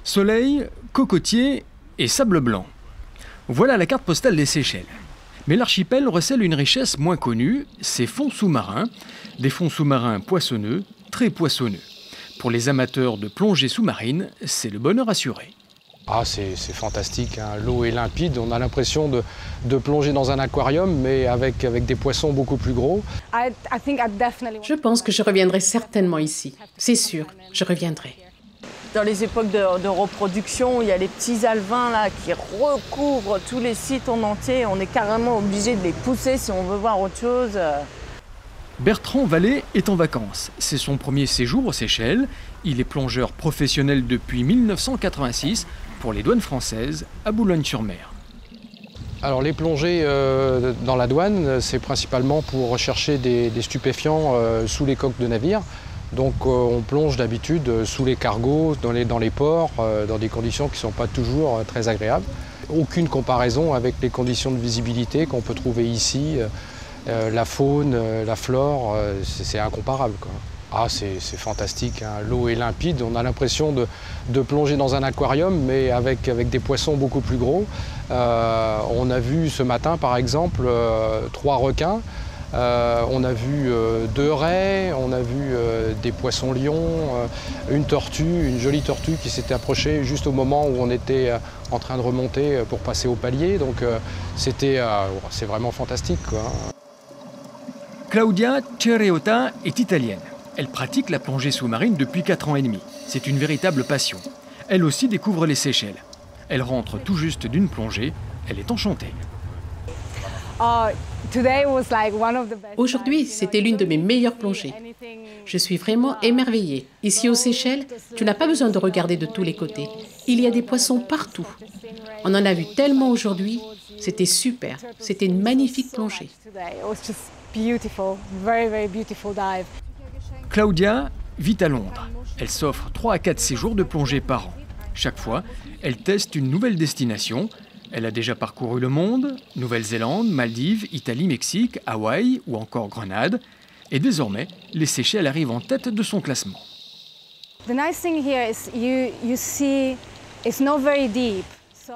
Soleil, cocotiers et sable blanc. Voilà la carte postale des Seychelles. Mais l'archipel recèle une richesse moins connue, ses fonds sous-marins. Des fonds sous-marins poissonneux, très poissonneux. Pour les amateurs de plongée sous-marine, c'est le bonheur assuré. Ah, c'est fantastique, hein. L'eau est limpide, on a l'impression de plonger dans un aquarium, mais avec des poissons beaucoup plus gros. Je pense que je reviendrai certainement ici. C'est sûr, je reviendrai. Dans les époques de reproduction, il y a les petits alevins là, qui recouvrent tous les sites en entier. On est carrément obligé de les pousser si on veut voir autre chose. Bertrand Vallée est en vacances. C'est son premier séjour aux Seychelles. Il est plongeur professionnel depuis 1986 pour les douanes françaises à Boulogne-sur-Mer. Alors les plongées dans la douane, c'est principalement pour rechercher des stupéfiants sous les coques de navires. Donc on plonge d'habitude sous les cargos, dans les ports, dans des conditions qui ne sont pas toujours très agréables. Aucune comparaison avec les conditions de visibilité qu'on peut trouver ici. La faune, la flore, c'est incomparable, quoi. Ah, c'est fantastique, hein. L'eau est limpide, on a l'impression de plonger dans un aquarium, mais avec des poissons beaucoup plus gros. On a vu ce matin, par exemple, 3 requins. On a vu 2 raies, on a vu des poissons-lions, une tortue, une jolie tortue qui s'était approchée juste au moment où on était en train de remonter pour passer au palier. Donc c'est vraiment fantastique, quoi. Claudia Cereota est italienne. Elle pratique la plongée sous-marine depuis 4 ans et demi. C'est une véritable passion. Elle aussi découvre les Seychelles. Elle rentre tout juste d'une plongée. Elle est enchantée. Aujourd'hui, c'était l'une de mes meilleures plongées. Je suis vraiment émerveillée. Ici aux Seychelles, tu n'as pas besoin de regarder de tous les côtés. Il y a des poissons partout. On en a vu tellement aujourd'hui. C'était super. C'était une magnifique plongée. Claudia vit à Londres. Elle s'offre 3 à 4 séjours de plongée par an. Chaque fois, elle teste une nouvelle destination. Elle a déjà parcouru le monde, Nouvelle-Zélande, Maldives, Italie, Mexique, Hawaï ou encore Grenade. Et désormais, les Seychelles arrivent en tête de son classement.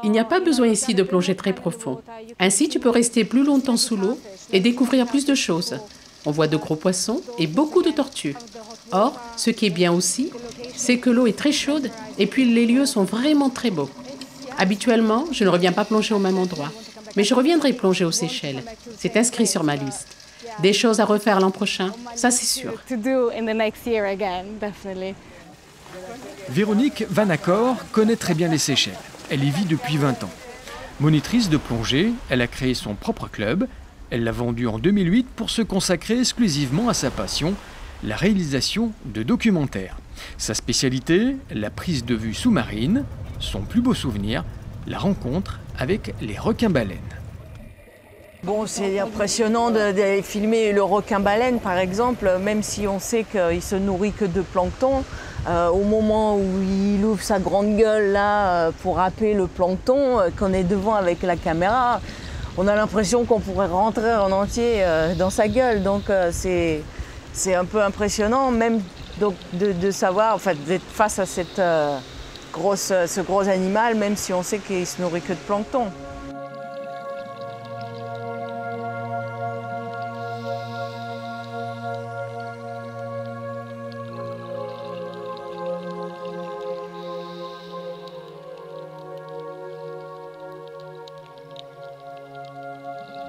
Il n'y a pas besoin ici de plonger très profond. Ainsi, tu peux rester plus longtemps sous l'eau et découvrir plus de choses. On voit de gros poissons et beaucoup de tortues. Or, ce qui est bien aussi, c'est que l'eau est très chaude et puis les lieux sont vraiment très beaux. Habituellement, je ne reviens pas plonger au même endroit, mais je reviendrai plonger aux Seychelles. C'est inscrit sur ma liste. Des choses à refaire l'an prochain, ça c'est sûr. Véronique Vanacor connaît très bien les Seychelles. Elle y vit depuis 20 ans. Monitrice de plongée, elle a créé son propre club. Elle l'a vendu en 2008 pour se consacrer exclusivement à sa passion, la réalisation de documentaires. Sa spécialité, la prise de vue sous-marine. Son plus beau souvenir, la rencontre avec les requins-baleines. Bon, c'est impressionnant de filmer le requin-baleine, par exemple, même si on sait qu'il se nourrit que de plancton. Au moment où il ouvre sa grande gueule là, pour happer le plancton, qu'on est devant avec la caméra, on a l'impression qu'on pourrait rentrer en entier dans sa gueule. Donc c'est un peu impressionnant, même donc, de savoir, en fait, d'être face à ce gros animal, même si on sait qu'il se nourrit que de plancton.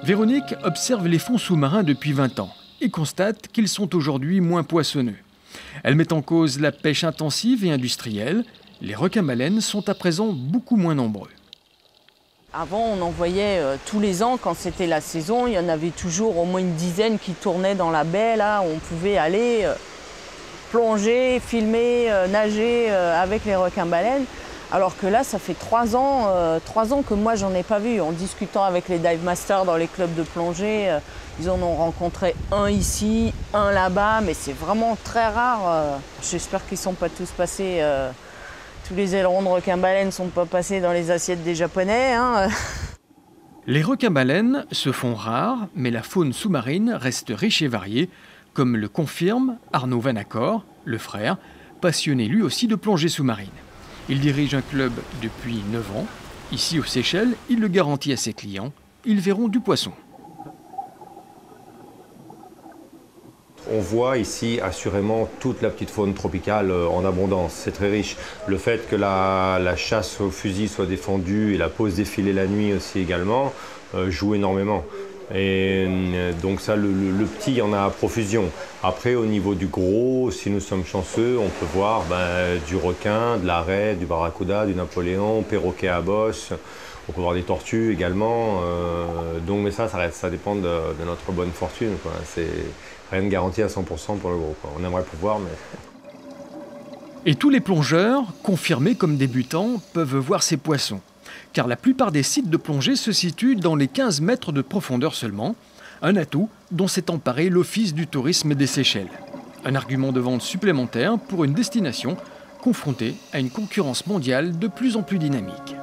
Véronique observe les fonds sous-marins depuis 20 ans et constate qu'ils sont aujourd'hui moins poissonneux. Elle met en cause la pêche intensive et industrielle. Les requins-baleines sont à présent beaucoup moins nombreux. Avant, on en voyait tous les ans, quand c'était la saison, il y en avait toujours au moins une dizaine qui tournaient dans la baie, là, où on pouvait aller plonger, filmer, nager avec les requins-baleines. Alors que là, ça fait 3 ans que moi, j'en ai pas vu. En discutant avec les dive masters dans les clubs de plongée, ils en ont rencontré un ici, un là-bas, mais c'est vraiment très rare. J'espère qu'ils ne sont pas tous passés, tous les ailerons de requin-baleine ne sont pas passés dans les assiettes des Japonais, hein. Les requins-baleines se font rares, mais la faune sous-marine reste riche et variée, comme le confirme Arnaud Vanacor, le frère, passionné lui aussi de plongée sous-marine. Il dirige un club depuis 9 ans. Ici aux Seychelles, il le garantit à ses clients, ils verront du poisson. On voit ici assurément toute la petite faune tropicale en abondance, c'est très riche. Le fait que la chasse au fusil soit défendue et la pose des filets la nuit aussi également joue énormément. Et donc ça, le petit, il y en a à profusion. Après, au niveau du gros, si nous sommes chanceux, on peut voir du requin, de la raie, du barracuda, du napoléon, perroquet à bosse. On peut voir des tortues également. Donc, mais ça dépend de notre bonne fortune, quoi. C'est rien de garanti à 100% pour le gros, quoi. On aimerait pouvoir, mais... Et tous les plongeurs, confirmés comme débutants, peuvent voir ces poissons. Car la plupart des sites de plongée se situent dans les 15 mètres de profondeur seulement, un atout dont s'est emparé l'Office du tourisme des Seychelles. Un argument de vente supplémentaire pour une destination confrontée à une concurrence mondiale de plus en plus dynamique.